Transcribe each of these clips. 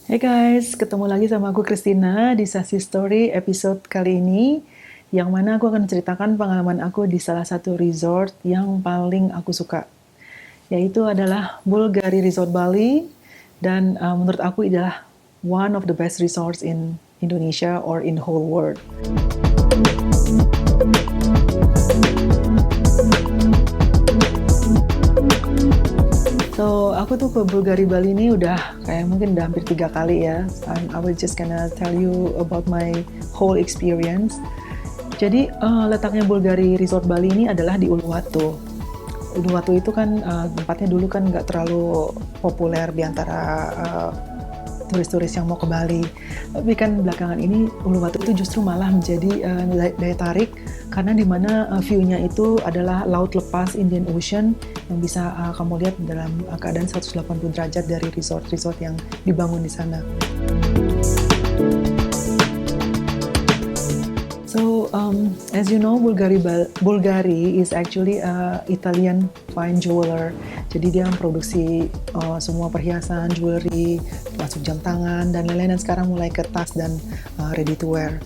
Hey guys, ketemu lagi sama aku Christina di Sassy Story episode kali ini, yang mana aku akan menceritakan pengalaman aku di salah satu resort yang paling aku suka, yaitu adalah Bulgari Resort Bali, dan menurut aku adalah one of the best resorts in Indonesia or in the whole world. So, aku tuh ke Bulgari Bali ini udah kayak mungkin udah hampir 3 kali ya. I will just gonna tell you about my whole experience. Jadi, letaknya Bulgari Resort Bali ini adalah di Uluwatu. Uluwatu itu kan tempatnya dulu kan nggak terlalu populer di antara turis-turis yang mau ke Bali. Tapi kan belakangan ini Uluwatu itu justru malah menjadi daya tarik karena di mana view-nya itu adalah laut lepas Indian Ocean yang bisa kamu lihat dalam keadaan 180 derajat dari resort-resort yang dibangun di sana. So, as you know, Bulgari is actually a Italian fine jeweler. Jadi dia memproduksi semua perhiasan, jewelry, termasuk jam tangan dan lain-lain. Dan sekarang mulai ke tas dan ready to wear.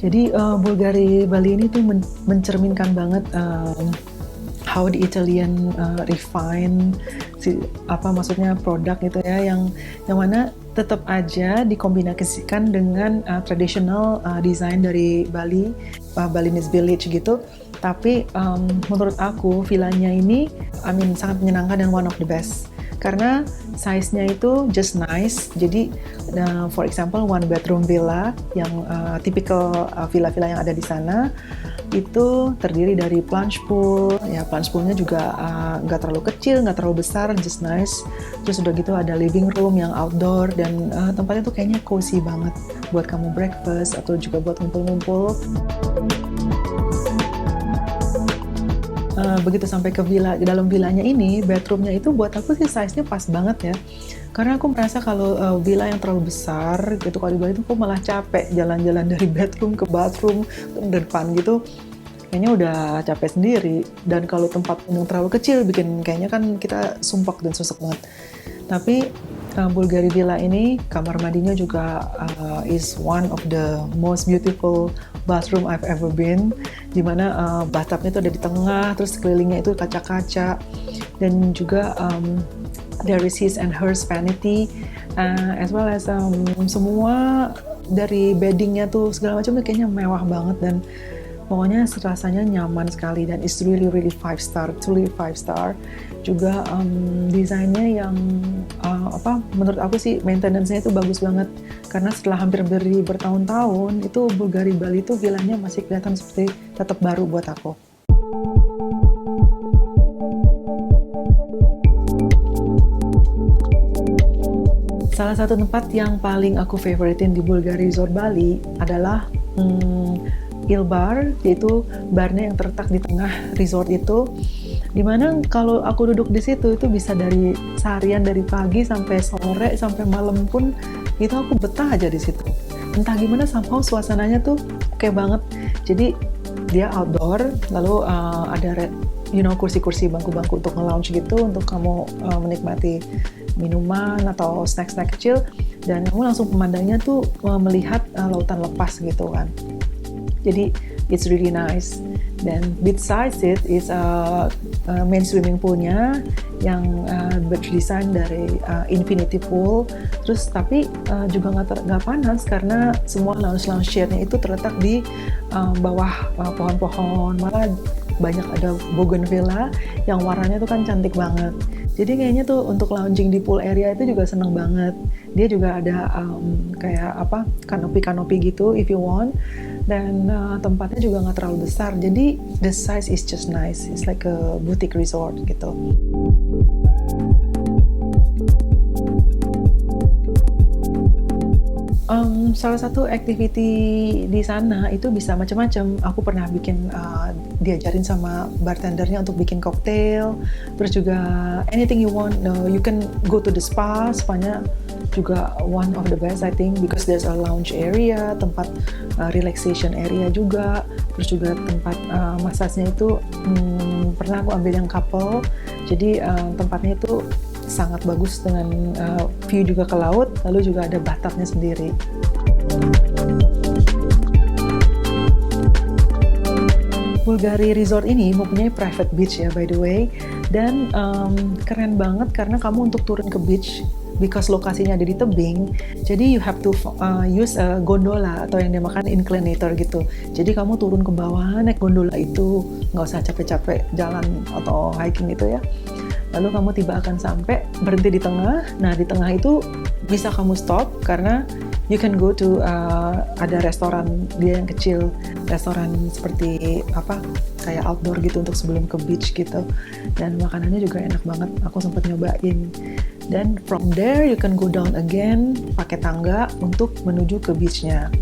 Jadi Bulgari Bali ini tuh mencerminkan banget how the Italian refine maksudnya produk gitu ya, yang mana tetap aja dikombinasikan dengan traditional design dari Bali, Balinese Village gitu. Tapi menurut aku villanya ini, sangat menyenangkan dan one of the best. Karena size-nya itu just nice. Jadi, for example, one bedroom villa yang typical villa-villa yang ada di sana itu terdiri dari plunge pool. Ya, plunge poolnya juga nggak terlalu kecil, nggak terlalu besar, just nice. Terus udah gitu ada living room yang outdoor dan tempatnya tuh kayaknya cozy banget buat kamu breakfast atau juga buat ngumpul-ngumpul. Begitu sampai ke dalam villanya ini, bedroomnya itu buat aku sih size-nya pas banget ya. Karena aku merasa kalau villa yang terlalu besar gitu, kalau di Bali itu aku malah capek jalan-jalan dari bedroom ke bathroom ke depan gitu. Kayaknya udah capek sendiri. Dan kalau tempat yang terlalu kecil bikin kayaknya kan kita sumpek dan susah banget. Tapi Bulgari Villa ini kamar mandinya juga is one of the most beautiful bathroom I've ever been, dimana bathtubnya itu ada di tengah, terus sekelilingnya itu kaca-kaca, dan juga there is his and hers vanity, as well as semua dari beddingnya tuh segala macam kayaknya mewah banget dan pokoknya rasanya nyaman sekali dan it's really 5 star, truly 5 star. Juga desainnya yang menurut aku sih maintenance-nya itu bagus banget karena setelah hampir bertahun-tahun itu Bulgari Bali itu villanya masih kelihatan seperti tetap baru buat aku. Salah satu tempat yang paling aku favoritin di Bulgari Resort Bali adalah Il Bar, yaitu barnya yang terletak di tengah resort itu, dimana kalau aku duduk di situ itu bisa dari seharian, dari pagi sampai sore sampai malam pun itu aku betah aja di situ. Entah gimana somehow suasananya tuh oke banget. Jadi dia outdoor, lalu ada kursi-kursi, bangku-bangku untuk nge-lounge gitu untuk kamu menikmati minuman atau snack-snack kecil, dan kamu langsung pemandangnya tuh melihat lautan lepas gitu kan. Jadi it's really nice. Dan beside it is main swimming poolnya yang berdesain dari infinity pool. Terus tapi juga nggak panas karena semua lounge chair-nya itu terletak di bawah pohon-pohon. Malah banyak ada bougainvillea yang warnanya tuh kan cantik banget. Jadi kayaknya tuh untuk lounging di pool area itu juga seneng banget. Dia juga ada kayak kanopi gitu if you want. Dan tempatnya juga nggak terlalu besar. Jadi the size is just nice. It's like a boutique resort gitu. Salah satu activity di sana itu bisa macam-macam. Aku pernah diajarin sama bartendernya untuk bikin cocktail, terus juga anything you want. You can go to the spa. Spanya juga one of the best I think because there's a lounge area, tempat relaxation area juga, terus juga tempat massage-nya itu pernah aku ambil yang couple. Jadi tempatnya itu sangat bagus dengan view juga ke laut, lalu juga ada bathtubnya sendiri. Bulgari Resort ini mempunyai private beach ya, by the way, dan keren banget karena kamu untuk turun ke beach, because lokasinya ada di tebing, jadi you have to use a gondola atau yang dinamakan inclinator gitu. Jadi kamu turun ke bawah, naik gondola itu, nggak usah capek-capek jalan atau hiking gitu ya. Lalu kamu tiba akan sampai, berhenti di tengah. Nah, di tengah itu bisa kamu stop karena you can go to ada restoran dia yang kecil, restoran seperti apa kayak outdoor gitu untuk sebelum ke beach gitu, dan makanannya juga enak banget, aku sempat nyobain. Dan from there you can go down again pakai tangga untuk menuju ke beachnya.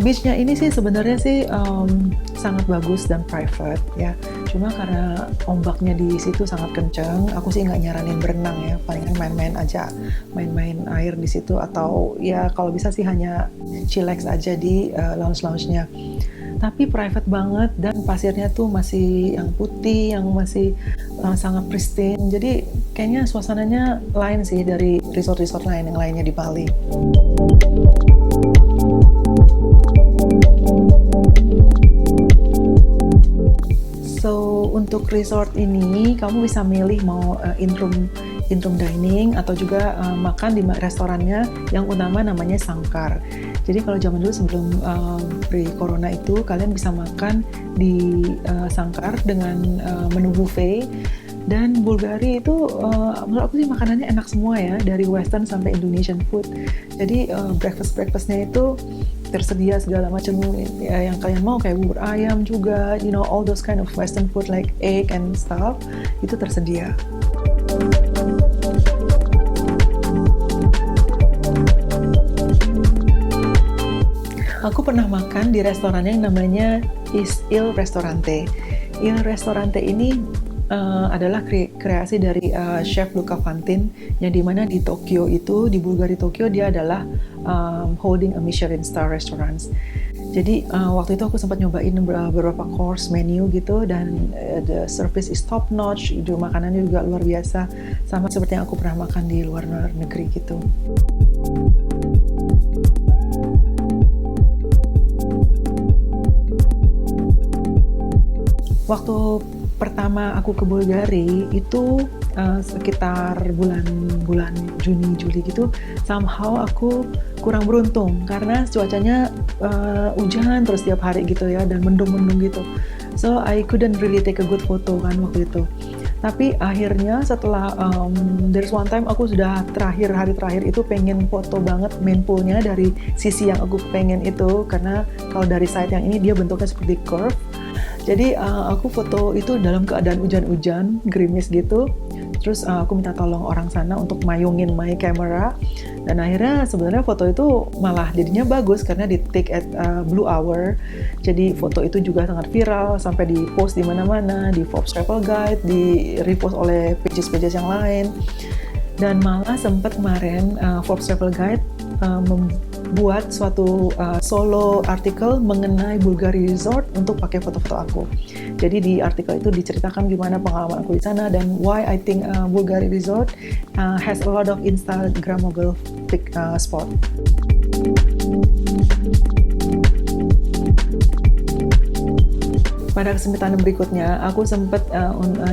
Beachnya ini sih sebenarnya sih sangat bagus dan private ya. Cuma karena ombaknya di situ sangat kencang, aku sih nggak nyaranin berenang ya. Palingan main-main aja, main-main air di situ, atau ya kalau bisa sih hanya chillax aja di lounge-lounge-nya. Tapi private banget dan pasirnya tuh masih yang putih, yang masih sangat pristine. Jadi kayaknya suasananya lain sih dari resort-resort lain yang lainnya di Bali. So, untuk resort ini kamu bisa milih mau in-room dining atau juga makan di restorannya yang utama namanya Sangkar. Jadi kalau zaman dulu sebelum pre-corona itu kalian bisa makan di Sangkar dengan menu buffet. Dan Bulgari itu menurut aku sih makanannya enak semua ya, dari western sampai Indonesian food. Jadi breakfastnya itu tersedia segala macam ya, yang kalian mau, kayak bubur ayam juga, you know, all those kind of western food like egg and stuff itu tersedia. Aku pernah makan di restoran yang namanya Il Ristorante. Il Ristorante ini adalah kreasi dari chef Luca Fantin, yang dimana di Tokyo itu, di Bulgari Tokyo, dia adalah holding a Michelin star restaurants. Jadi waktu itu aku sempat nyobain beberapa course menu gitu, dan the service is top notch, makanannya juga luar biasa, sama seperti yang aku pernah makan di luar negeri gitu. Waktu pertama aku ke Bulgari itu sekitar bulan Juni Juli gitu, somehow aku kurang beruntung karena cuacanya hujan terus tiap hari gitu ya, dan mendung gitu. So I couldn't really take a good photo kan waktu itu. Tapi akhirnya setelah there's one time aku sudah hari terakhir itu pengen foto banget main poolnya dari sisi yang aku pengen itu, karena kalau dari side yang ini dia bentuknya seperti curve. Jadi aku foto itu dalam keadaan hujan-hujan, gerimis gitu. Terus aku minta tolong orang sana untuk mayungin my camera. Dan akhirnya sebenarnya foto itu malah jadinya bagus karena di take at blue hour. Jadi foto itu juga sangat viral, sampai di post di mana-mana, di Forbes Travel Guide, di repost oleh pages-pages yang lain. Dan malah sempat kemarin Forbes Travel Guide membuat suatu solo artikel mengenai Bulgari Resort untuk pakai foto-foto aku. Jadi di artikel itu diceritakan gimana pengalaman aku di sana dan why I think Bulgari Resort has a lot of Instagrammable spot. Pada kesempatan berikutnya, aku sempat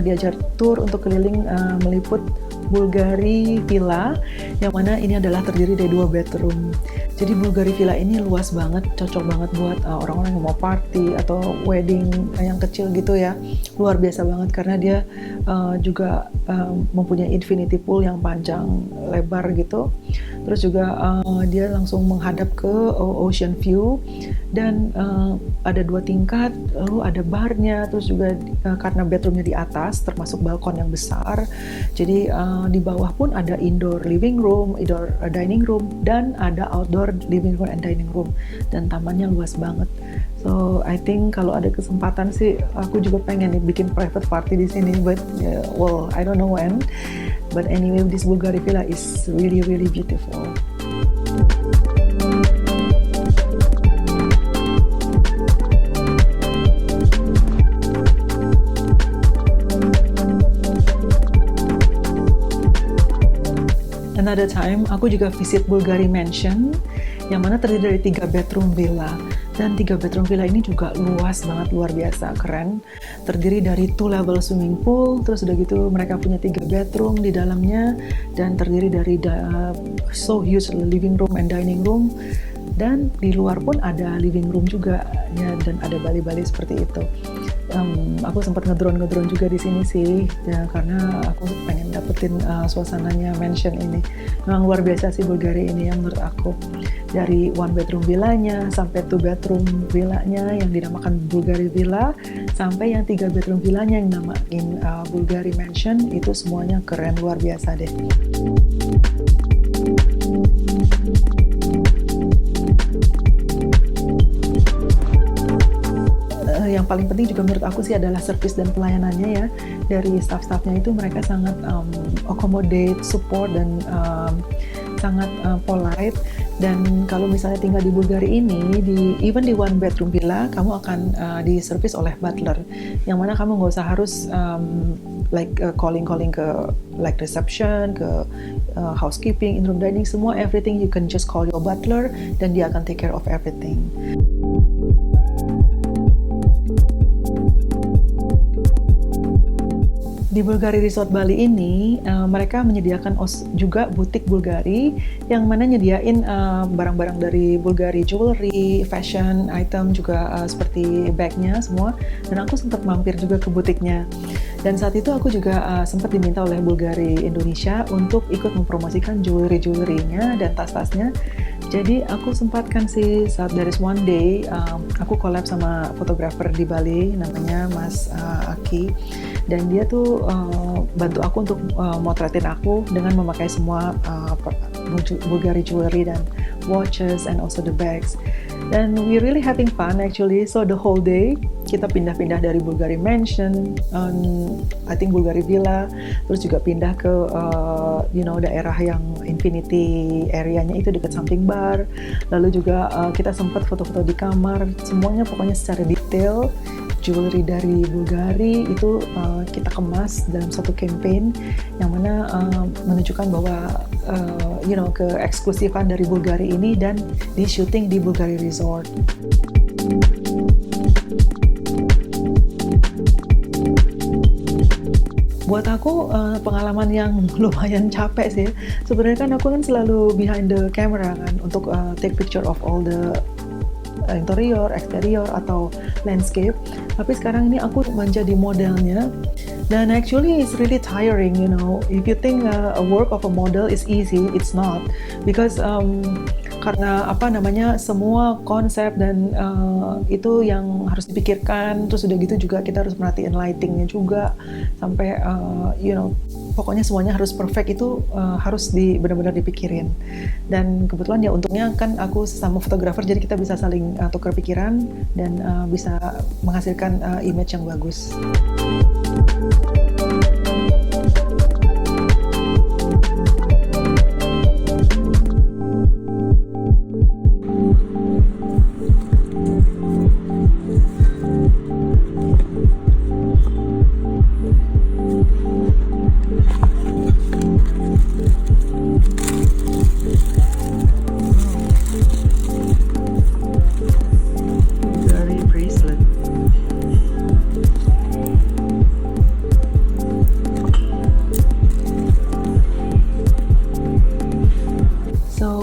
diajar tour untuk keliling meliput Bulgari Villa, yang mana ini adalah terdiri dari 2 bedroom. Jadi Bulgari Villa ini luas banget, cocok banget buat orang-orang yang mau party atau wedding yang kecil gitu ya. Luar biasa banget karena dia juga mempunyai infinity pool yang panjang lebar gitu. Terus juga dia langsung menghadap ke ocean view, dan ada 2 tingkat, lalu ada barnya, terus juga karena bedroomnya di atas termasuk balkon yang besar, jadi di bawah pun ada indoor living room, indoor dining room, dan ada outdoor living room and dining room, dan tamannya luas banget. So I think kalau ada kesempatan sih aku juga pengen nih bikin private party di sini, but well I don't know when. But anyway, this Bulgari Villa is really beautiful. another time aku juga visit Bulgari Mansion yang mana terdiri dari 3 bedroom villa, dan 3 bedroom villa ini juga luas banget, luar biasa keren. Terdiri dari 2 level swimming pool, terus udah gitu mereka punya 3 bedroom di dalamnya, dan terdiri dari so huge living room and dining room, dan di luar pun ada living room juga ya, dan ada bali-bali seperti itu. Aku sempat ngedrone juga di sini sih ya, karena aku pengen dapetin suasananya mansion ini. Memang luar biasa sih Bulgari ini yang menurut aku, dari 1 bedroom villanya sampai 2 bedroom villanya yang dinamakan Bulgari Villa, sampai yang 3 bedroom villanya yang namain Bulgari Mansion, itu semuanya keren, luar biasa deh. Yang paling penting juga menurut aku sih adalah service dan pelayanannya ya. Dari staff-staffnya itu mereka sangat accommodate, support, dan sangat polite. Dan kalau misalnya tinggal di Bulgari ini, even di 1 bedroom villa, kamu akan di-service oleh butler, yang mana kamu nggak usah harus calling ke reception, ke housekeeping, in-room dining, semua everything you can just call your butler dan dia akan take care of everything. Di Bulgari Resort Bali ini, mereka menyediakan juga butik Bulgari yang mana nyediain barang-barang dari Bulgari, jewelry, fashion item juga seperti bagnya semua. Dan aku sempat mampir juga ke butiknya. Dan saat itu aku juga sempat diminta oleh Bulgari Indonesia untuk ikut mempromosikan jewelry-nya dan tas-tasnya. Jadi aku sempatkan sih saat there is one day aku collab sama fotografer di Bali namanya Mas Aki, dan dia tuh bantu aku untuk motretin aku dengan memakai semua Bulgari jewelry dan watches and also the bags. Dan we really having fun actually. So the whole day kita pindah-pindah dari Bulgari Mansion, I think Bulgari Villa, terus juga pindah ke daerah yang Infinity area-nya itu dekat samping bar. Lalu juga kita sempat foto-foto di kamar, semuanya pokoknya secara detail. Jewelry dari Bulgari itu kita kemas dalam satu campaign yang mana menunjukkan bahwa keeksklusifan dari Bulgari ini, dan di syuting di Bulgari Resort. Buat aku pengalaman yang lumayan capek sih. Sebenarnya kan aku selalu behind the camera kan untuk take picture of all the interior, eksterior, atau landscape. Tapi sekarang ini aku menjadi modelnya. Dan actually it's really tiring, you know. If you think a work of a model is easy, it's not. Because karena semua konsep dan itu yang harus dipikirkan. Terus udah gitu juga kita harus merhatiin lightingnya juga, sampai pokoknya semuanya harus perfect, itu harus benar-benar dipikirin. Dan kebetulan ya untungnya kan aku sama fotografer, jadi kita bisa saling tukar pikiran dan bisa menghasilkan image yang bagus.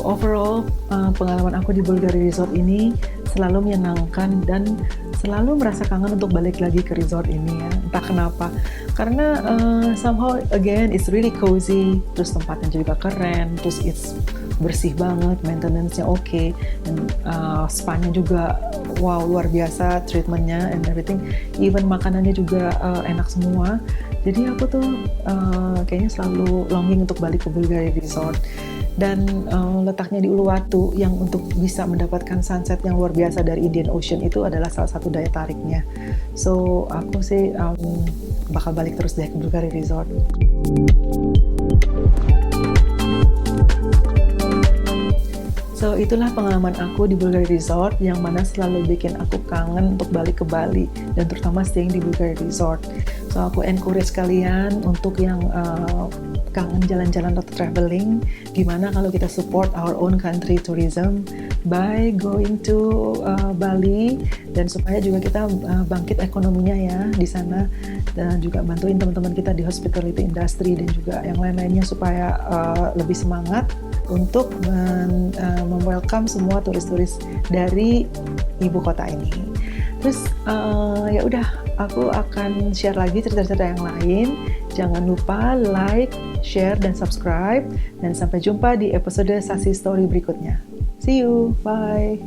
Overall, pengalaman aku di Bulgari Resort ini selalu menyenangkan dan selalu merasa kangen untuk balik lagi ke resort ini ya. Entah kenapa, karena somehow again it's really cozy, terus tempatnya juga keren, terus it's bersih banget, maintenance-nya oke, dan spa-nya juga wow, luar biasa treatmentnya and everything. Even makanannya juga enak semua. Jadi aku tuh kayaknya selalu longing untuk balik ke Bulgari Resort. Dan letaknya di Uluwatu yang untuk bisa mendapatkan sunset yang luar biasa dari Indian Ocean itu adalah salah satu daya tariknya. So aku sih bakal balik terus deh ke Bulgari Resort. So itulah pengalaman aku di Bulgari Resort yang mana selalu bikin aku kangen untuk balik ke Bali dan terutama staying di Bulgari Resort. So aku encourage kalian untuk yang kangen jalan-jalan atau traveling, gimana kalau kita support our own country tourism by going to Bali, dan supaya juga kita bangkit ekonominya ya di sana, dan juga bantuin teman-teman kita di hospitality industry dan juga yang lain-lainnya supaya lebih semangat untuk welcome semua turis-turis dari ibu kota ini. Terus ya udah, aku akan share lagi cerita-cerita yang lain. Jangan lupa like, share, dan subscribe. Dan sampai jumpa di episode Sasi Story berikutnya. See you, bye.